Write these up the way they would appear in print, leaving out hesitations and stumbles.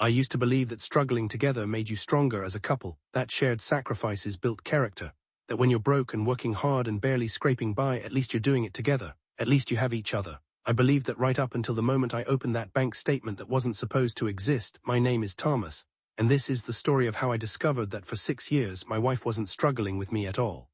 I used to believe that struggling together made you stronger as a couple, that shared sacrifices built character, that when you're broke and working hard and barely scraping by, at least you're doing it together, at least you have each other. I believed that right up until the moment I opened that bank statement that wasn't supposed to exist. My name is Thomas, and this is the story of how I discovered that for 6 years my wife wasn't struggling with me at all.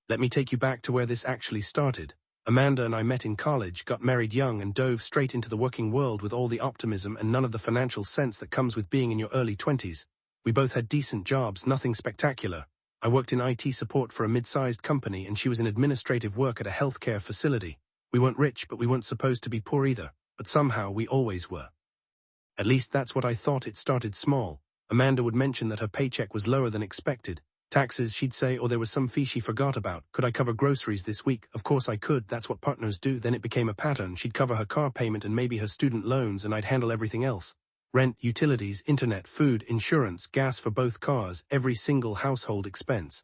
Let me take you back to where this actually started. Amanda and I met in college, got married young, and dove straight into the working world with all the optimism and none of the financial sense that comes with being in your early 20s. We both had decent jobs, nothing spectacular. I worked in IT support for a mid-sized company and she was in administrative work at a healthcare facility. We weren't rich, but we weren't supposed to be poor either, but somehow we always were. At least that's what I thought. It started small. Amanda would mention that her paycheck was lower than expected. Taxes, she'd say, or there was some fee she forgot about. Could I cover groceries this week? Of course I could, that's what partners do. Then it became a pattern. She'd cover her car payment and maybe her student loans, and I'd handle everything else. Rent, utilities, internet, food, insurance, gas for both cars, every single household expense.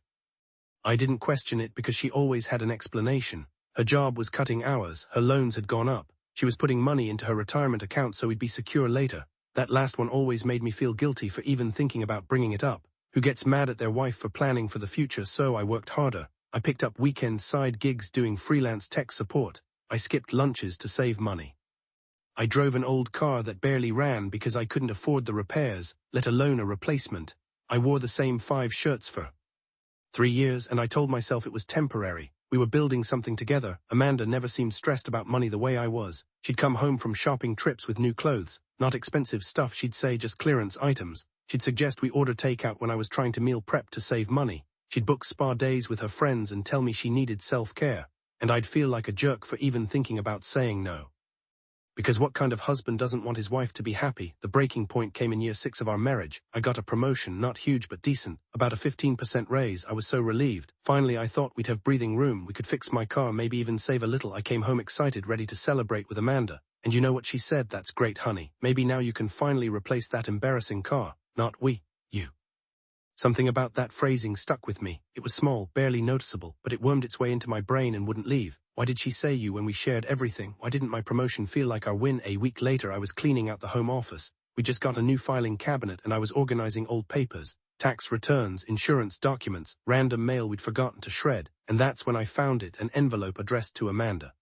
I didn't question it because she always had an explanation. Her job was cutting hours, her loans had gone up. She was putting money into her retirement account so we'd be secure later. That last one always made me feel guilty for even thinking about bringing it up. Who gets mad at their wife for planning for the future? So I worked harder. I picked up weekend side gigs doing freelance tech support. I skipped lunches to save money. I drove an old car that barely ran because I couldn't afford the repairs, let alone a replacement. I wore the same 5 shirts for 3 years and I told myself it was temporary. We were building something together. Amanda never seemed stressed about money the way I was. She'd come home from shopping trips with new clothes, not expensive stuff, she'd say, just clearance items. She'd suggest we order takeout when I was trying to meal prep to save money. She'd book spa days with her friends and tell me she needed self-care. And I'd feel like a jerk for even thinking about saying no. Because what kind of husband doesn't want his wife to be happy? The breaking point came in year 6 of our marriage. I got a promotion, not huge but decent, about a 15% raise. I was so relieved. Finally, I thought we'd have breathing room. We could fix my car, maybe even save a little. I came home excited, ready to celebrate with Amanda. And you know what she said? That's great, honey. Maybe now you can finally replace that embarrassing car. Not we, you. Something about that phrasing stuck with me. It was small, barely noticeable, but it wormed its way into my brain and wouldn't leave. Why did she say you when we shared everything? Why didn't my promotion feel like our win? A week later I was cleaning out the home office. We just got a new filing cabinet and I was organizing old papers, tax returns, insurance documents, random mail we'd forgotten to shred, and that's when I found it, an envelope addressed to Amanda.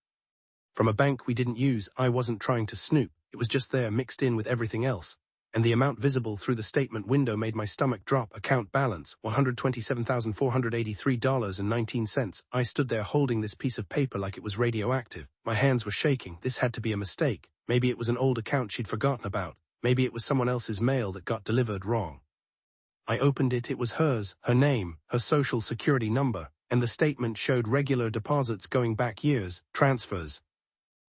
From a bank we didn't use. I wasn't trying to snoop. It was just there, mixed in with everything else. And the amount visible through the statement window made my stomach drop. Account balance, $127,483.19. I stood there holding this piece of paper like it was radioactive. My hands were shaking. This had to be a mistake. Maybe it was an old account she'd forgotten about. Maybe it was someone else's mail that got delivered wrong. I opened it. It was hers, her name, her social security number, and the statement showed regular deposits going back years, transfers.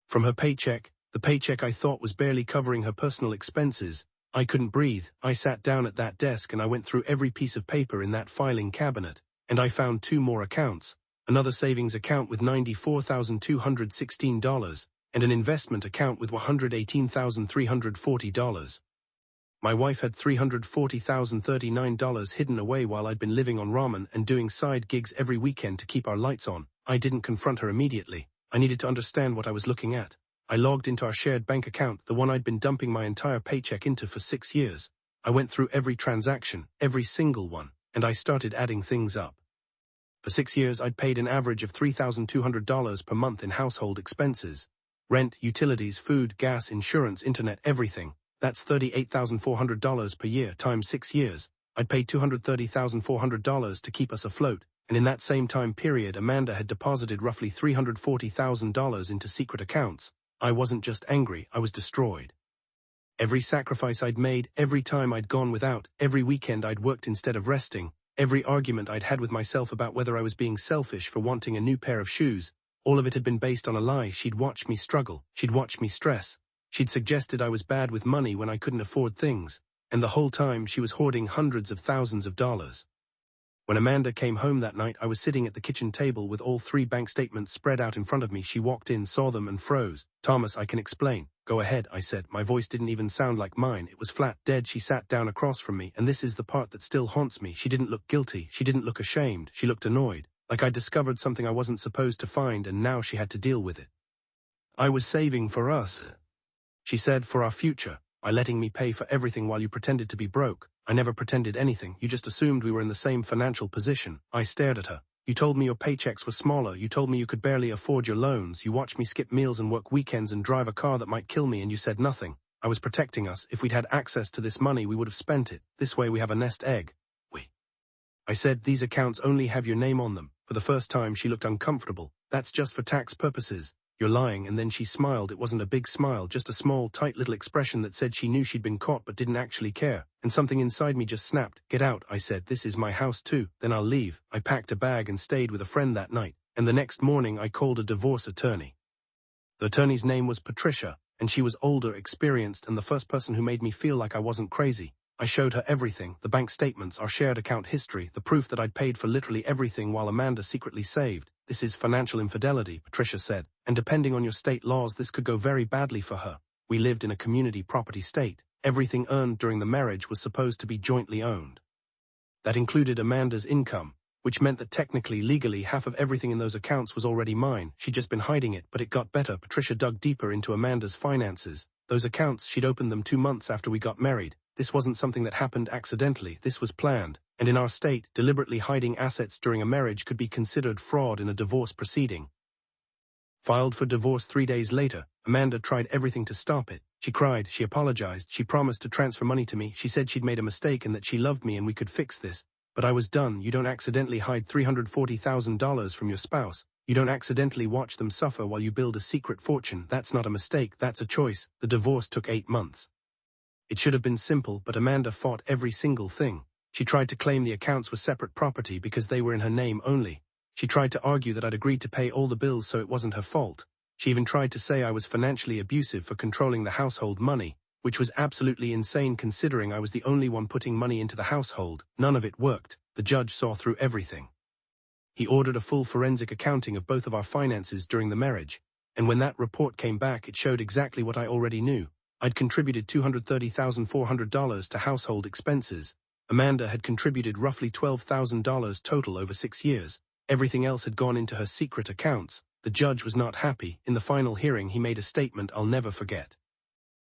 From her paycheck, the paycheck I thought was barely covering her personal expenses. I couldn't breathe. I sat down at that desk and I went through every piece of paper in that filing cabinet, and I found 2 more accounts, another savings account with $94,216, and an investment account with $118,340. My wife had $340,039 hidden away while I'd been living on ramen and doing side gigs every weekend to keep our lights on. I didn't confront her immediately. I needed to understand what I was looking at. I logged into our shared bank account, the one I'd been dumping my entire paycheck into for 6 years. I went through every transaction, every single one, and I started adding things up. For 6 years I'd paid an average of $3,200 per month in household expenses. Rent, utilities, food, gas, insurance, internet, everything. That's $38,400 per year times 6 years. I'd paid $230,400 to keep us afloat, and in that same time period Amanda had deposited roughly $340,000 into secret accounts. I wasn't just angry, I was destroyed. Every sacrifice I'd made, every time I'd gone without, every weekend I'd worked instead of resting, every argument I'd had with myself about whether I was being selfish for wanting a new pair of shoes, all of it had been based on a lie. She'd watched me struggle, she'd watched me stress, she'd suggested I was bad with money when I couldn't afford things, and the whole time she was hoarding hundreds of thousands of dollars. When Amanda came home that night, I was sitting at the kitchen table with all 3 bank statements spread out in front of me. She walked in, saw them, and froze. "Thomas, I can explain." "Go ahead," I said. My voice didn't even sound like mine. It was flat, dead. She sat down across from me, and this is the part that still haunts me. She didn't look guilty. She didn't look ashamed. She looked annoyed, like I'd discovered something I wasn't supposed to find, and now she had to deal with it. "I was saving for us," she said, "for our future. by letting me pay for everything while you pretended to be broke. I never pretended anything. You just assumed we were in the same financial position. I stared at her. You told me your paychecks were smaller. You told me you could barely afford your loans. You watched me skip meals and work weekends and drive a car that might kill me, and you said nothing. I was protecting us. If we'd had access to this money, we would have spent it. This way we have a nest egg. I said, these accounts only have your name on them. For the first time, she looked uncomfortable. That's just for tax purposes. You're lying. And then she smiled. It wasn't a big smile, just a small, tight little expression that said she knew she'd been caught but didn't actually care. And something inside me just snapped. Get out, I said. This is my house too. Then I'll leave. I packed a bag and stayed with a friend that night. And the next morning, I called a divorce attorney. The attorney's name was Patricia, and she was older, experienced, and the first person who made me feel like I wasn't crazy. I showed her everything, the bank statements, our shared account history, the proof that I'd paid for literally everything while Amanda secretly saved. This is financial infidelity, Patricia said, and depending on your state laws, this could go very badly for her. We lived in a community property state. Everything earned during the marriage was supposed to be jointly owned. That included Amanda's income, which meant that technically, legally, half of everything in those accounts was already mine. She'd just been hiding it, but it got better. Patricia dug deeper into Amanda's finances. Those accounts, she'd opened them 2 months after we got married. This wasn't something that happened accidentally. This was planned. And in our state, deliberately hiding assets during a marriage could be considered fraud in a divorce proceeding. Filed for divorce 3 days later, Amanda tried everything to stop it. She cried, she apologized, she promised to transfer money to me, she said she'd made a mistake and that she loved me and we could fix this. But I was done. You don't accidentally hide $340,000 from your spouse. You don't accidentally watch them suffer while you build a secret fortune. That's not a mistake, that's a choice. The divorce took 8 months. It should have been simple, but Amanda fought every single thing. She tried to claim the accounts were separate property because they were in her name only. She tried to argue that I'd agreed to pay all the bills so it wasn't her fault. She even tried to say I was financially abusive for controlling the household money, which was absolutely insane considering I was the only one putting money into the household. None of it worked. The judge saw through everything. He ordered a full forensic accounting of both of our finances during the marriage, and when that report came back, it showed exactly what I already knew. I'd contributed $230,400 to household expenses. Amanda had contributed roughly $12,000 total over 6 years. Everything else had gone into her secret accounts. The judge was not happy. In the final hearing, he made a statement I'll never forget.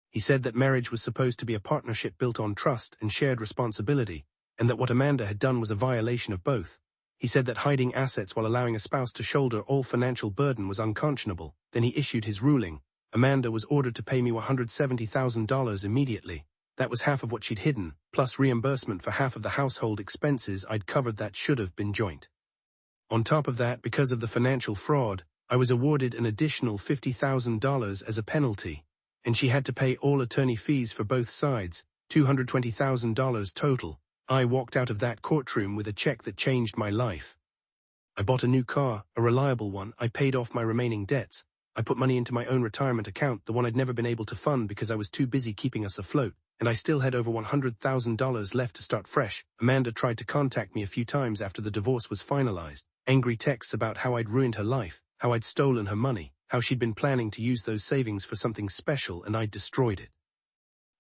He said that marriage was supposed to be a partnership built on trust and shared responsibility, and that what Amanda had done was a violation of both. He said that hiding assets while allowing a spouse to shoulder all financial burden was unconscionable. Then he issued his ruling. Amanda was ordered to pay me $170,000 immediately. That was half of what she'd hidden, plus reimbursement for half of the household expenses I'd covered that should have been joint. On top of that, because of the financial fraud, I was awarded an additional $50,000 as a penalty, and she had to pay all attorney fees for both sides, $220,000 total. I walked out of that courtroom with a check that changed my life. I bought a new car, a reliable one. I paid off my remaining debts. I put money into my own retirement account, the one I'd never been able to fund because I was too busy keeping us afloat, and I still had over $100,000 left to start fresh. Amanda tried to contact me a few times after the divorce was finalized. Angry texts about how I'd ruined her life, how I'd stolen her money, how she'd been planning to use those savings for something special and I'd destroyed it.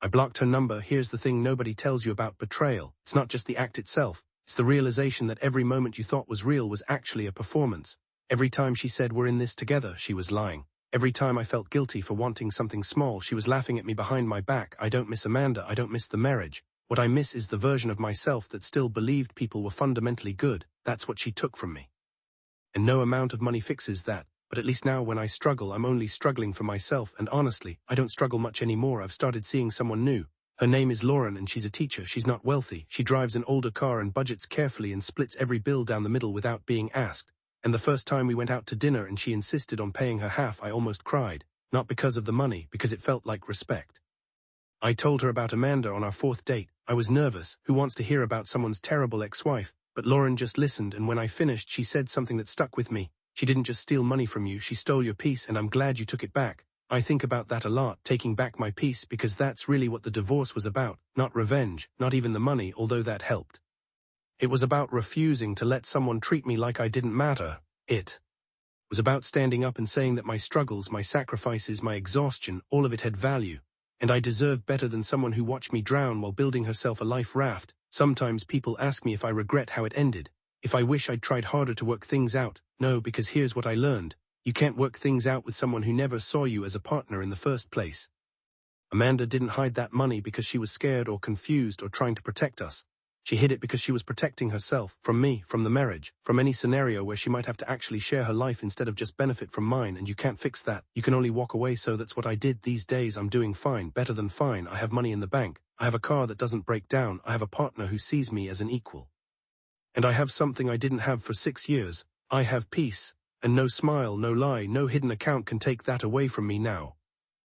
I blocked her number. Here's the thing nobody tells you about betrayal. It's not just the act itself. It's the realization that every moment you thought was real was actually a performance. Every time she said we're in this together, she was lying. Every time I felt guilty for wanting something small, she was laughing at me behind my back. I don't miss Amanda. I don't miss the marriage. What I miss is the version of myself that still believed people were fundamentally good. That's what she took from me. And no amount of money fixes that. But at least now when I struggle, I'm only struggling for myself, and honestly, I don't struggle much anymore. I've started seeing someone new. Her name is Lauren and she's a teacher. She's not wealthy. She drives an older car and budgets carefully and splits every bill down the middle without being asked. And the first time we went out to dinner and she insisted on paying her half, I almost cried. Not because of the money, because it felt like respect. I told her about Amanda on our 4th date. I was nervous. Who wants to hear about someone's terrible ex-wife? But Lauren just listened, and when I finished, she said something that stuck with me. She didn't just steal money from you, she stole your peace, and I'm glad you took it back. I think about that a lot, taking back my peace, because that's really what the divorce was about. Not revenge, not even the money, although that helped. It was about refusing to let someone treat me like I didn't matter. It was about standing up and saying that my struggles, my sacrifices, my exhaustion, all of it had value. And I deserved better than someone who watched me drown while building herself a life raft. Sometimes people ask me if I regret how it ended, if I wish I'd tried harder to work things out. No, because here's what I learned. You can't work things out with someone who never saw you as a partner in the first place. Amanda didn't hide that money because she was scared or confused or trying to protect us. She hid it because she was protecting herself, from me, from the marriage, from any scenario where she might have to actually share her life instead of just benefit from mine, and you can't fix that. You can only walk away, so that's what I did. These days I'm doing fine, better than fine. I have money in the bank. I have a car that doesn't break down. I have a partner who sees me as an equal. And I have something I didn't have for 6 years. I have peace. And no smile, no lie, no hidden account can take that away from me now.